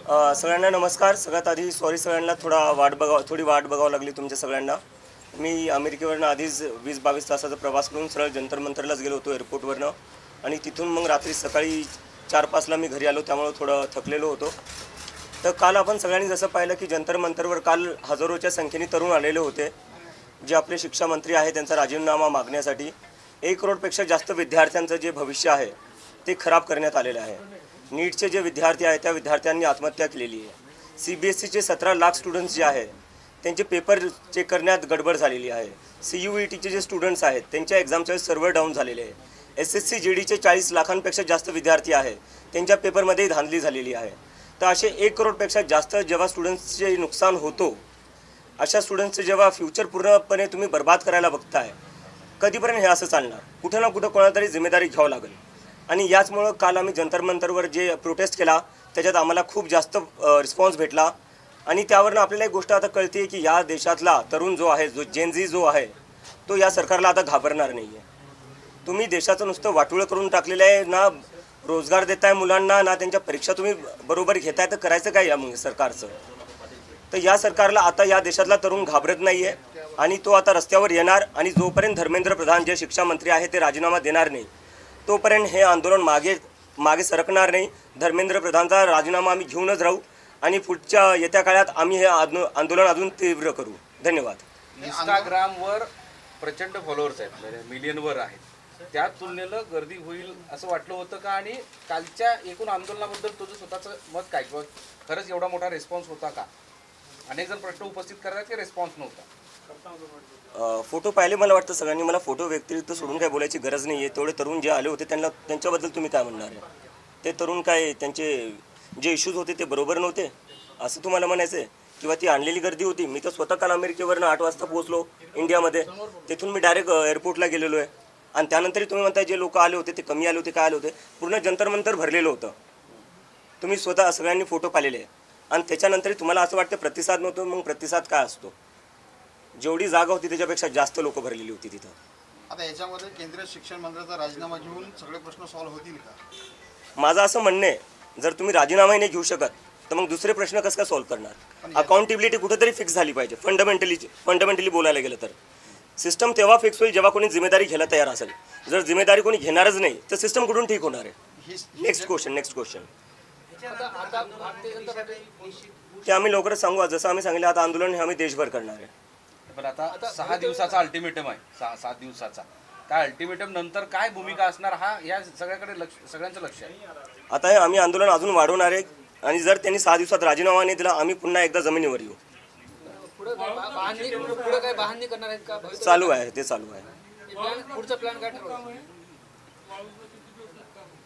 सगळ्यांना नमस्कार. सगळ्यात आधी सॉरी सगळ्यांना थोडी वाट बघावं लागली तुमच्या सगळ्यांना. मी अमेरिकेवरनं आधीच 20-22 तासाचा प्रवास करून सरळ जंतर मंतरलाच गेलो होतो एअरपोर्टवरनं आणि तिथून मग रात्री सकाळी 4-5ला मी घरी आलो, त्यामुळे थोडं थकलेलो होतो. तर काल आपण सगळ्यांनी जसं पाहिलं की जंतर मंतरवर काल हजारोच्या संख्येने तरुण आलेले होते, जे आपले शिक्षा मंत्री आहे त्यांचा राजीनामा मागण्यासाठी. 1 करोडपेक्षा जास्त विद्यार्थ्यांचं जे भविष्य आहे ते खराब करण्यात आलेलं आहे. नीटचे जे विद्यार्थी आहेत त्या विद्यार्थ्यांनी आत्महत्या केलेली आहे. CBSEचे 17 लाख स्टुडंट्स जे आहेत त्यांचे पेपर चेक करण्यात गडबड झालेली आहे. CUETचे जे स्टुडंट्स आहेत त्यांच्या एक्झामचे सर्व्हर डाऊन झालेले आहे. SSC GDचे 40 लाखांपेक्षा जास्त विद्यार्थी आहे, त्यांच्या पेपरमध्येही धांदली झालेली आहे. तर असे 1 करोडपेक्षा जास्त जेव्हा स्टुडंट्सचे नुकसान होतो, अशा स्टुडंट्सचे जेव्हा फ्युचर पूर्णपणे तुम्ही बर्बाद करायला बघताय, कधीपर्यंत हे असं चालणार? कुठं ना कुठं कोणाला तरी जिम्मेदारी घ्यावं लागेल. आणि याचमुळं काल आम्ही जंतर मंतरवर जे प्रोटेस्ट केला त्याच्यात आम्हाला खूप जास्त रिस्पॉन्स भेटला. आणि त्यावरनं आपल्याला एक गोष्ट आता कळते की या देशातला तरुण जो आहे, जो जेनझी जो आहे, तो या सरकारला आता घाबरणार नाही आहे. तुम्ही देशाचं नुसतं वाटोळं करून टाकलेलं आहे. ना रोजगार देताय मुलांना, ना त्यांच्या परीक्षा तुम्ही बरोबर घेताय. तर करायचं काय या मग सरकारचं? तर या सरकारला आता या देशातला तरुण घाबरत नाही आहे आणि तो आता रस्त्यावर येणार. आणि जोपर्यंत धर्मेंद्र प्रधान जे शिक्षा मंत्री आहे ते राजीनामा देणार नाही, तोपर्यंत हे आंदोलन मागे सरकणार नाही. धर्मेंद्र प्रधानचा राजीनामा आम्ही घेऊनच राहू आणि पुढच्या येत्या काळात आम्ही हे आंदोलन अजून तीव्र करू. धन्यवाद. इंस्टाग्रामवर प्रचंड फॉलोअर्स आहेत, म्हणजे मिलियनवर आहेत. त्या तुलनेला गर्दी होईल असं वाटलं होतं का? आणि कालच्या एकूण आंदोलनाबद्दल तुझं स्वतःचं मत काय, किंवा खरंच एवढा मोठा रिस्पॉन्स होता का? अनेक जण प्रश्न उपस्थित करतात की रिस्पॉन्स नव्हता. फोटो पाहिले, मला वाटतं सगळ्यांनी. मला फोटो व्यतिरिक्त सोडून काय बोलायची गरज नाही आहे. तेवढे तरुण जे आले होते त्यांच्याबद्दल तुम्ही काय म्हणणार आहे? ते तरुण काय, त्यांचे जे इश्यूज होते ते बरोबर नव्हते असं तुम्हाला म्हणायचं आहे? किंवा ती आणलेली गर्दी होती? मी तर स्वतः काल अमेरिकेवरनं 8 वाजता पोहोचलो इंडियामध्ये. तिथून मी डायरेक्ट एअरपोर्टला गेलेलो आहे. आणि त्यानंतरही तुम्ही म्हणताय जे लोक आले होते ते कमी आले होते, काय आले होते? पूर्ण जंतर मंतर भरलेलं होतं. तुम्ही स्वतः सगळ्यांनी फोटो पाहिलेले आहे. आणि त्याच्यानंतरही तुम्हाला असं वाटतं प्रतिसाद नव्हतो. मग प्रतिसाद काय असतो? जेवढी जागा होती त्याच्यापेक्षा जास्त लोक भरलेली होती तिथं. आता याच्यामध्ये केंद्रीय शिक्षण मंत्र्याचा राजीनामा घेऊन सगळे प्रश्न सॉल्व्ह होतील का? माझं असं म्हणणं आहे, जर तुम्ही राजीनामाही नाही घेऊ शकत तर मग दुसरे प्रश्न कसं काय सॉल्व्ह करणार? अकाउंटेबिलिटी कुठेतरी फिक्स झाली पाहिजे. फंडामेंटली बोलायला गेलं तर सिस्टम तेव्हा फिक्स होईल जेव्हा कोणी जिम्मेदारी घ्यायला तयार असेल. जर जिम्मेदारी कोणी घेणारच नाही तर सिस्टम कुठून ठीक होणार आहे? Next question. ते आम्ही लवकरच सांगू. जसं आम्ही सांगितलं, आता आंदोलन हे आम्ही देशभर करणार आहे. पण आता 6 दिवसाचा अल्टिमेटम आहे, 7 दिवसाचा. काय अल्टिमेटम नंतर काय भूमिका असणार, हा या सगळ्याकडे सगळ्यांचं लक्ष आहे. आता हे आम्ही आंदोलन अजून वाढवणार आहे. आणि जर त्यांनी 6 दिवसात राजीनामा नाही दिला, आम्ही पुन्हा एकदा जमिनीवर येऊ. चालू आहे, ते चालू आहे.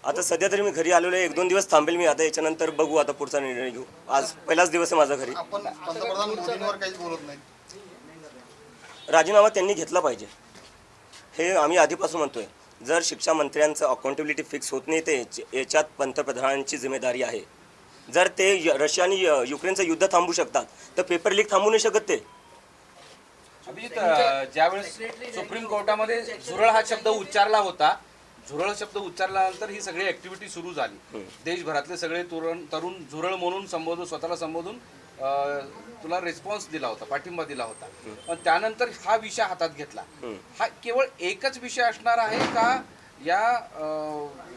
आता सध्या तरी मी घरी आलेलो आहे. 1-2 दिवस थांबेल मी. आता याच्यानंतर बघू, आता पुढचा निर्णय घेऊ. आज पहिलाच दिवस आहे माझा घरी. आपण पंतप्रधान मोदींवर काहीच बोलत नाही. राजीनामा त्यांनी घेतला पाहिजे, हे आम्ही आधीपासून म्हणतोय. जर शिक्षा मंत्र्यांचं अकाउंटेबिलिटी फिक्स होत नाही, ते याच्यात पंतप्रधानांची जिम्मेदारी आहे. जर ते रशिया आणि युक्रेनचं युद्ध थांबवू शकतात तर पेपर लीक थांबवू नाही शकत ते. अभिजित, ज्यावेळेस सुप्रीम कोर्टामध्ये झुरळ हा शब्द उच्चारला होता, झुरळ शब्द उच्चारल्यानंतर ही सगळी ऍक्टिव्हिटी सुरू झाली. देशभरातले सगळे तरुण झुरळ म्हणून स्वतःला संबोधून तुला रिस्पॉन्स दिला होता, पाठिंबा दिला होता. पण त्यानंतर हा विषय हातात घेतला. हा केवळ एकच विषय असणार आहे का? या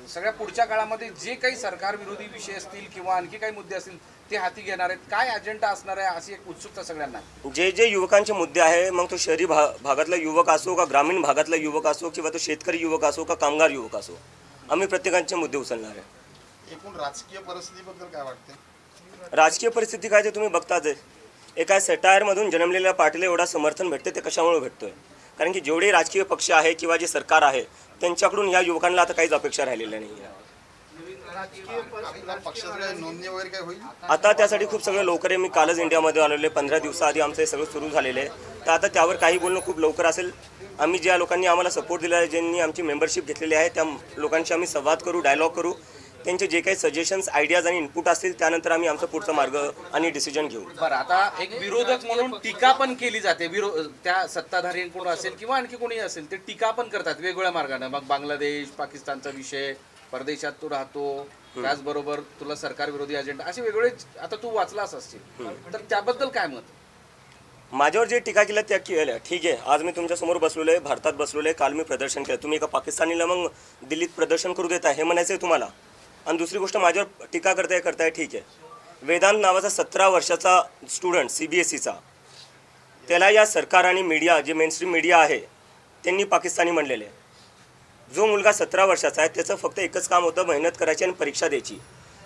सगळ्या पुढच्या काळामध्ये जे काही सरकार विरोधी विषय असतील किंवा आणखी काही मुद्दे असतील ते हाती घेणार आहेत? काय अजेंडा असणार आहे अशी एक उत्सुकता सगळ्यांना. जे युवकांचे मुद्दे आहे, मग तो शहरी भागातला युवक असो का ग्रामीण भागातला युवक असो किंवा तो शेतकरी युवक असो का कामगार युवक असो, आम्ही प्रत्येकाचे मुद्दे उचलणार आहे. एकूण राजकीय परिस्थितीबद्दल काय वाटते? राजकीय परिस्थिती काय ते तुम्ही बघताच आहे. एका सॅटायरमधून जन्मलेल्या पार्टीला एवढा समर्थन भेटते, ते कशामुळे भेटतोय? कारण की जेवढे राजकीय पक्ष आहे किंवा जे सरकार आहे त्यांच्याकडून या युवकांना आता काहीच अपेक्षा राहिलेल्या नाही आहे. नोंदणी वगैरे काय होईल? आता त्यासाठी खूप सगळं लवकर आहे. मी कालच इंडियामध्ये आलेलो आहे. 15 दिवसाआधी आमचं हे सगळं सुरू झालेलं आहे. तर आता त्यावर काही बोलणं खूप लवकर असेल. आम्ही ज्या लोकांनी आम्हाला सपोर्ट दिला आहे, ज्यांनी आमची मेंबरशिप घेतलेली आहे, त्या लोकांशी आम्ही संवाद करू, डायलॉग करू. त्यांचे जे काही सजेशन्स, आयडियाज आणि इनपुट असतील त्यानंतर आम्ही आमचा पुढचा मार्ग आणि डिसिजन घेऊ. बरं, आता एक विरोधक म्हणून टीका पण केली जाते. त्या सत्ताधाऱ्यांकडून असेल किंवा आणखी कोणी असेल, ते टीका पण करतात वेगवेगळ्या मार्गाने. मग बांगलादेश, पाकिस्तानचा विषय, परदेशात तो राहतो, त्याचबरोबर तुला सरकार विरोधी अजेंडा असे वेगवेगळे आता तू वाचलास असतील तर त्याबद्दल काय मत? माझ्यावर जे टीका केल्या त्या केल्या ठीक आहे. आज मी तुमच्यासमोर बसलेलो आहे, भारतात बसलेलो आहे, काल मी प्रदर्शन केलं. तुम्ही एका पाकिस्तानीला मग दिल्लीत प्रदर्शन करू देता हे म्हणायचं आहे तुम्हाला. आणि दुसरी गोष्ट माझ्यावर टीका करताय ठीक आहे. वेदांत नावाचा 17 वर्षाचा स्टुडंट CBSEचा, त्याला या सरकार आणि मीडिया जे मेनस्ट्रीम मीडिया आहे त्यांनी पाकिस्तानी म्हणलेले आहे. जो मुलगा 17 वर्षाचा आहे त्याचं फक्त एकच काम होतं, मेहनत करायची आणि परीक्षा द्यायची.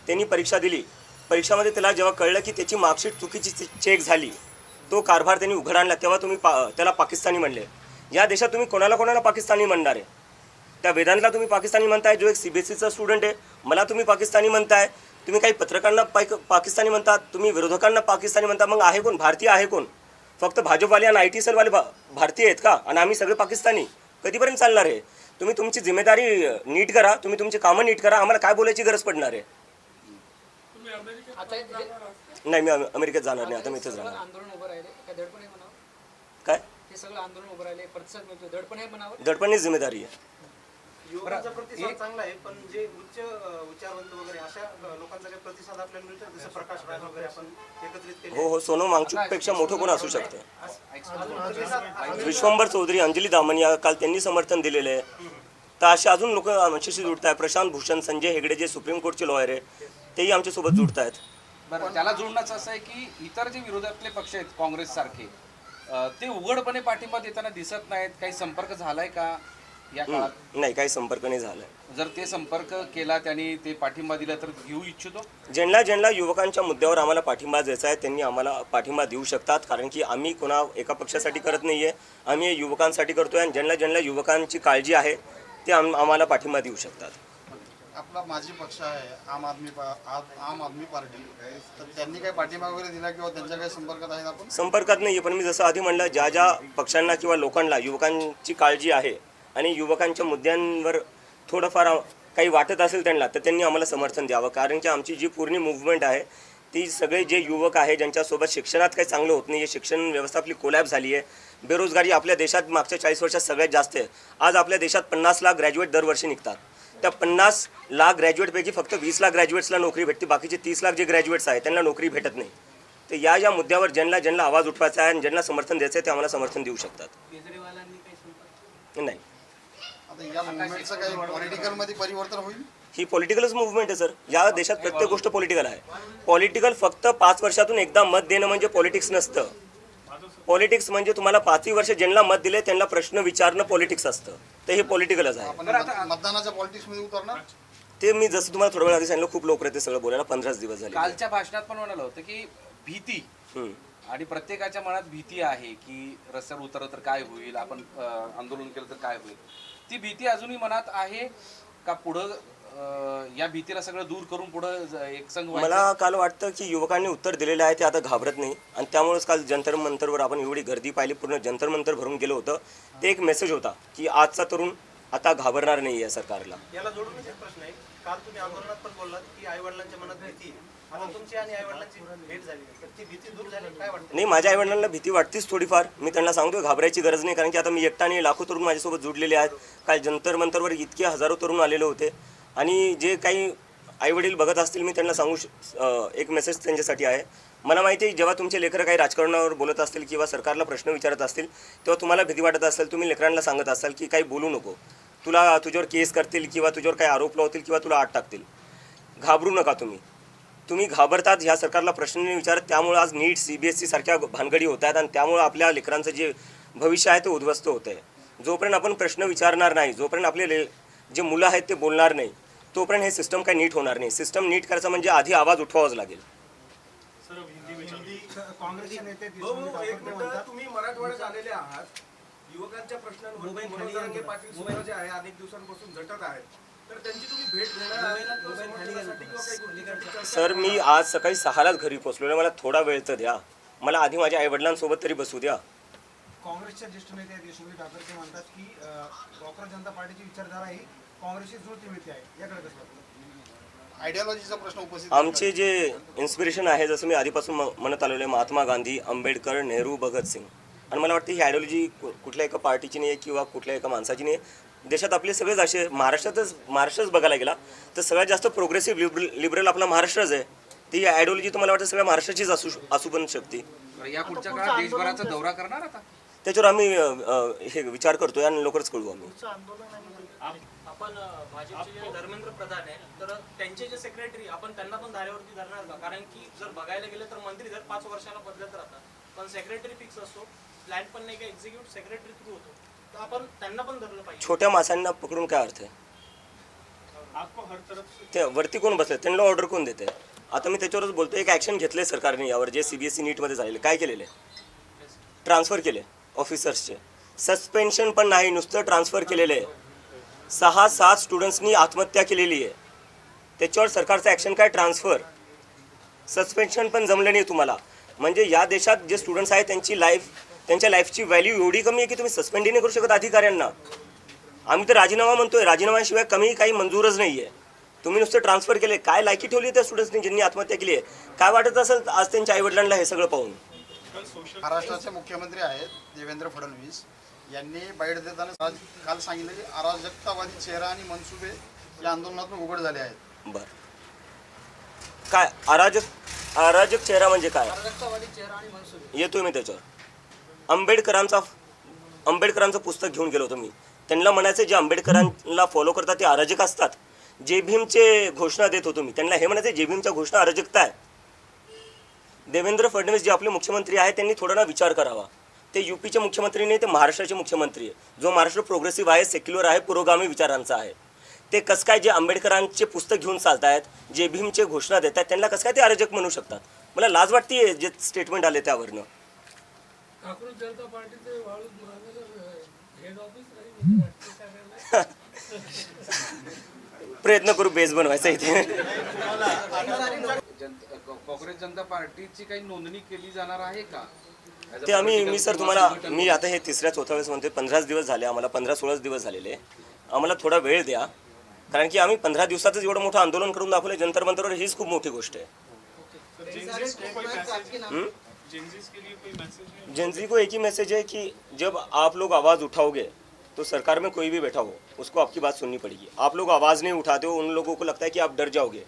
त्यांनी परीक्षा दिली. परीक्षामध्ये त्याला जेव्हा कळलं की त्याची मार्कशीट चुकीची चेक झाली, तो कारभार त्यांनी उघड आणला, तेव्हा तुम्ही त्याला पाकिस्तानी म्हणले. या देशात तुम्ही कोणाला पाकिस्तानी म्हणणार आहे? त्या वेदांतला तुम्ही पाकिस्तानी म्हणताय, जो एक CBSEचा स्टुडंट आहे. मला तुम्ही पाकिस्तानी म्हणताय. तुम्ही काही पत्रकारांना पाकिस्तानी म्हणतात, तुम्ही विरोधकांना पाकिस्तानी म्हणता. मग आहे कोण? भारतीय आहे कोण? फक्त भाजपवाले आणि IT सेलवाले भारतीय आहेत का? आणि आम्ही सगळे पाकिस्तानी? कधीपर्यंत चालणार आहे? तुम्ही तुमची जिम्मेदारी नीट करा, तुम्ही तुमची कामं नीट करा. आम्हाला काय बोलायची गरज पडणार आहे? नाही, मी अमेरिकेत जाणार नाही. आता मी इथेच राहणार. आंदोलन उभं राहिले काय दडपण आहे म्हणावं? काय हे सगळं आंदोलन उभं राहिले प्रतिसाद मिळतो, दडपण आहे म्हणावं? दडपणीच जिम्मेदारी आहे. युवकांचा प्रतिसाद चांगला आहे, पण जे उच्च विचारवंत वगैरे अशा लोकांचा काही प्रतिसाद आपल्याला मिळतो, जसं प्रकाश राज वगैरे आपण एकत्रित केले. हो, सोनम वांगचुकपेक्षा मोठं कोण असू शकतं? अजून प्रतिसाद विश्वंभर चौधरी, अंजली दामनिया काल त्यांनी समर्थन दिलेलं आहे. तर असे अजून लोक आमच्याशी जुडत आहेत. प्रशांत भूषण, संजय हेगडे जे सुप्रीम कोर्टचे लॉयर आहे तेही आमच्यासोबत जुडत आहेत. बरं, त्याला जोडण्याचं असं आहे की इतर जे विरोधातले पक्ष आहेत काँग्रेस सारखे ते उघडपणे पाठिंबा देताना दिसत नाहीत. काही संपर्क झालाय का या काळात? नाही, काही संपर्क नाही झाला. जर ते संपर्क केला त्यांनी ते पाठिंबा दिला तर घेऊ इच्छितो. ज्यांना युवकांच्या मुद्द्यावर आम्हाला पाठिंबा द्यायचा आहे त्यांनी आम्हाला पाठिंबा देऊ शकतात. कारण की आम्ही कोणा एका पक्षासाठी करत नाही आहे, आम्ही हे युवकांसाठी करतो आहे. आणि ज्यांना युवकांची काळजी आहे ते आम्हाला पाठिंबा देऊ शकतात. आपला माजी पक्ष आहे आम आदमी पार्टी, तर त्यांनी काही पाठिंबा वगैरे दिला किंवा त्यांच्या काही संपर्कात आहेत आपण? संपर्कात नाही आहे, पण मी जसं आधी म्हणलं, ज्या पक्षांना किंवा लोकांना युवकांची काळजी आहे आणि युवकांच्या मुद्द्यांवर थोडंफार काही वाटत असेल त्यांना, तर त्यांनी आम्हाला समर्थन द्यावं. कारण की आमची जी पूर्ण मूव्हमेंट आहे ती सगळे जे युवक आहे ज्यांच्यासोबत शिक्षणात काही चांगलं होत नाही आहे, शिक्षण व्यवस्था आपली कोलॅप झाली आहे, बेरोजगारी आपल्या देशात मागच्या 40 वर्षात सगळ्यात जास्त आहे. आज आपल्या देशात 50 लाख ग्रॅज्युएट दरवर्षी निघतात. त्या 50 लाख ग्रॅज्युएटपैकी फक्त 20 लाख ग्रॅज्युएट्सला नोकरी भेटते, बाकीचे 30 लाख जे ग्रॅज्युएट्स आहेत त्यांना नोकरी भेटत नाही. तर या मुद्द्यावर ज्यांना आवाज उठवायचा आहे आणि ज्यांना समर्थन द्यायचं आहे ते आम्हाला समर्थन देऊ शकतात. केजरीवालांनी काही संपर्क? नाही, आता या मुवमेंटचं काही पॉलिटिकलमध्ये परिवर्तन होईल? ही पॉलिटिकलच मुव्हमेंट आहे सर. या देशात प्रत्येक गोष्ट पॉलिटिकल आहे. पॉलिटिकल फक्त 5 वर्षातून एकदा मत देणं म्हणजे पॉलिटिक्स नसतं. पॉलिटिक्स म्हणजे तुम्हाला 5 वर्ष ज्यांना मत दिले त्यांना प्रश्न विचारणं पॉलिटिक्स असतं. तर हे पॉलिटिकलच आहे. आपण मतदानाच्या पॉलिटिक्समध्ये उतरणार? ते मी जसं तुम्हाला थोड्या वेळ आधी सांगितलं, खूप लोक ते सगळं बोलायला 15 दिवस झाले. कालच्या भाषणात पण म्हणालं होतं की भीती आणि प्रत्येकाच्या मनात भीती आहे की रस्त्यावर उतरलं तर काय होईल, आपण आंदोलन केलं तर काय होईल. ती भीती अजूनही मनात आहे का? पुढं या भीतीला सगळं दूर करून पुढं एक संघ मला काल वाटतं की युवकांनी उत्तर दिलेलं आहे, ते आता घाबरत नाही. आणि त्यामुळेच काल जंतर मंतरवर आपण एवढी गर्दी पाहिली, पूर्ण जंतर मंतर भरून गेलं होतं. ते एक मेसेज होता की आजचा तरुण आता घाबरणार नाही या सरकारला. याला जोडूनच एक प्रश्न आहे. काल तुम्ही आंदोलनात पण बोललात की आईवडिलांच्या मनात भीती आहे. आता तुमची आणि आईवडिलांची भेट झाली, तर ती भीती दूर झाली काय वाटतं? नाही, माझ्या आईवडिलांना भीती वाटतीच थोडीफार. मी त्यांना सांगतो घाबरायची गरज नाही, कारण की आता मी एकटा आणि लाखो तरुण माझ्यासोबत जुडलेले आहेत. काल जंतर मंतरवर इतके हजारो तरुण आलेले होते. आणि जे काही आईवडील बघत असतील, मी त्यांना सांगू एक मेसेज त्यांच्यासाठी आहे. मला माहिती आहे जेव्हा तुमचे लेकरं काही राजकारणावर बोलत असतील किंवा सरकारला प्रश्न विचारत असतील तेव्हा तुम्हाला भीती वाटत असेल. तुम्ही लेकरांना सांगत असाल की काही बोलू नको, तुझ्यावर केस करतील किंवा तुझ्यावर काही आरोप लावतील किंवा तुला आत टाकतील. घाबरू नका. तुम्ही घाबरतात, ह्या सरकारला प्रश्न नाही विचारत. त्यामुळे आज नीट CBSE सारख्या भानगडी होत आहेत आणि त्यामुळे आपल्या लेकरांचं जे भविष्य आहे ते उद्ध्वस्त होतं आहे. जोपर्यंत आपण प्रश्न विचारणार नाही, जोपर्यंत आपले जे मुलं आहेत ते बोलणार नाही, तोपर्यंत हे सिस्टम काही नीट होणार नाही. सिस्टम नीट करायचं म्हणजे आधी आवाज उठवावाच लागेल. काँग्रेसचे नेते तुम्ही मराठवाड्यात आलेले आहात, युवकांच्या प्रश्नांवर मनोज जरांगे पाटील सुद्धा जे आहे अनेक दिवसांपासून झटत आहेत, तर त्यांची तुम्ही भेट घेणार समर्थनासाठी किंवा काही गोष्टीसाठी चर्चा? सर, मी आज सकाळी 6लाच घरी पोचलेलो. मला थोडा वेळ तर द्या. मला आधी माझ्या आईवडिलांसोबत तरी बसू द्या. काँग्रेसच्या ज्येष्ठ नेते यशोमती ठाकरे ते म्हणतात की डॉक्टर जनता पार्टीची विचारधारा ही काँग्रेसची जुळती मिळते आहे. याकडे कसं वाटतं? आयडिओलॉजीचा प्रश्न उपस्थित आमचे जे इन्स्पिरेशन आहे, जसं मी आधीपासून म्हणत आलेलो आहे, महात्मा गांधी, आंबेडकर, नेहरू, भगतसिंग. आणि मला वाटतं ही आयडिओलॉजी कुठल्या एका पार्टीची नाही आहे किंवा कुठल्या एका माणसाची नाही आहे. देशात आपले सगळेच असे महाराष्ट्रच बघायला गेला तर सगळ्यात जास्त प्रोग्रेसिव्ह लिबरल आपला महाराष्ट्रच आहे. ती आयडिओलॉजी तुम्हाला वाटतं सगळ्या महाराष्ट्राचीच असू पण शकते. बरं, या पुढच्या काळात देशभराचा दौरा करणार आता? त्याच्यावर आम्ही हे विचार करतोय आणि लवकरच कळू आम्ही. आपण भाजपचे जे धर्मेंद्र प्रधान आहे तर त्यांचे जे सेक्रेटरी आपण त्यांना पण धारेवरती धरणार का? कारण की जर बघायला गेलं तर मंत्री दर 5 वर्षाला बदलत राहतात, पण सेक्रेटरी फिक्स असतो, प्लॅन पण नाही का एक्झिक्यूटिव्ह सेक्रेटरी थ्रू होतो, तर आपण त्यांना पण धरलं पाहिजे. छोट्या मासांना पकडून काय अर्थ आहे? ते वरती कोण बसले, त्यांना ऑर्डर कोण देते? आता मी त्याच्यावरच बोलतो. एक ॲक्शन घेतले सरकारने यावर, जे CBSE नीटमध्ये झालेले. काय केलेले? ट्रान्सफर केले ऑफिसर्सचे. सस्पेन्शन पण नाही, नुसतं ट्रान्सफर केलेले आहे. 6-7 स्टुडंट्सनी आत्महत्या केलेली आहे. त्याच्यावर सरकारचं ॲक्शन काय? ट्रान्सफर. सस्पेन्शन पण जमलं नाही तुम्हाला. म्हणजे या देशात जे स्टुडंट्स आहेत त्यांच्या लाईफची व्हॅल्यू एवढी कमी आहे की तुम्ही सस्पेंडही नाही करू शकत अधिकाऱ्यांना. आम्ही तर राजीनामा म्हणतोय, राजीनाम्याशिवाय कमी काही मंजूरच नाही आहे. तुम्ही नुसतं ट्रान्सफर केले. काय लायकी ठेवली त्या स्टुडंट्सनी ज्यांनी आत्महत्या केली आहे? काय वाटत असेल आज त्यांच्या आईवडिलांना हे सगळं पाहून? महाराष्ट्राचे मुख्यमंत्री आहेत देवेंद्र फडणवीस यांनी बाईट देताना काल सांगितलं की अराजकतावादी चेहरा आणि मनसुबे या आंदोलनातून उघड झाले आहेत. बरं, काय अराजक चेहरा म्हणजे काय? अराजकतावादी चेहरा आणि मनसुबे. येतोय मी त्याच्यावर. आंबेडकरांचं पुस्तक घेऊन गेलो होतो मी. त्यांना म्हणायचं जे आंबेडकरांना फॉलो करतात ते अराजक असतात. जे भीमचे घोषणा देत होतो मी, त्यांना हे म्हणायचं जे भीमच्या घोषणा अराजकता आहे. देवेंद्र फडणवीस जे आपले मुख्यमंत्री आहेत त्यांनी थोडा ना विचार करावा. ते UPचे मुख्यमंत्री नाही, ते महाराष्ट्राचे मुख्यमंत्री आहे. जो महाराष्ट्र प्रोग्रेसिव्ह आहे, सेक्युलर आहे, पुरोगामी विचारांचा आहे. ते कसं काय जे आंबेडकरांचे पुस्तक घेऊन चालतायत, जे भीमचे घोषणा देत आहेत, त्यांना कसं काय ते अराजक म्हणू शकतात? मला लाज वाटते जे स्टेटमेंट आले त्यावरनं. काँग्रेस जनता पार्टीचे वाळू हेड ऑफिस नाही. प्रयत्न करू बेस बनवायचा इथे. काँग्रेस जनता पार्टीची काही नोंदणी केली जाणार आहे का? ते मी सर तुम्हाला मी आता हे 3ऱ्या-4थ्या वेळेस म्हणते. 15 दिवस झाले आम्हाला, 15-16 दिवस झालेले. आम्हाला थोडा वेळ द्या, कारण की आम्ही 15 दिवसातच एवढं मोठं आंदोलन करून दाखवलं जंतर मंतरवर. हीच खूप मोठी गोष्ट आहे. जेंजी को एक ही मैसेज है कि जब आप लोग आवाज़ उठाओगे तो सरकार में कोई भी बैठा हो उसको आपकी बात सुननी पड़ेगी. आप लोग आवाज़ नहीं उठाते हो, उन लोगों को लगता है कि आप डर जाओगे,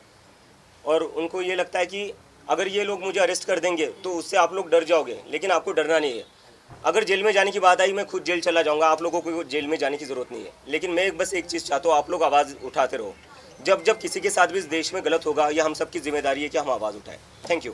और उनको ये लगता है कि अगर ये लोग मुझे अरेस्ट कर देंगे तो उससे आप लोग डर जाओगे. लेकिन आपको डरना नहीं है. अगर जेल में जाने की बात आई, मैं खुद जेल चला जाऊंगा, आप लोगों को जेल में जाने की ज़रूरत नहीं है. लेकिन मैं बस एक चीज़ चाहता हूँ, आप लोग आवाज़ उठाते रहो. जब किसी के साथ भी इस देश में गलत होगा, यह हम सब की जिम्मेदारी है कि हम आवाज़ उठाएं. Thank you.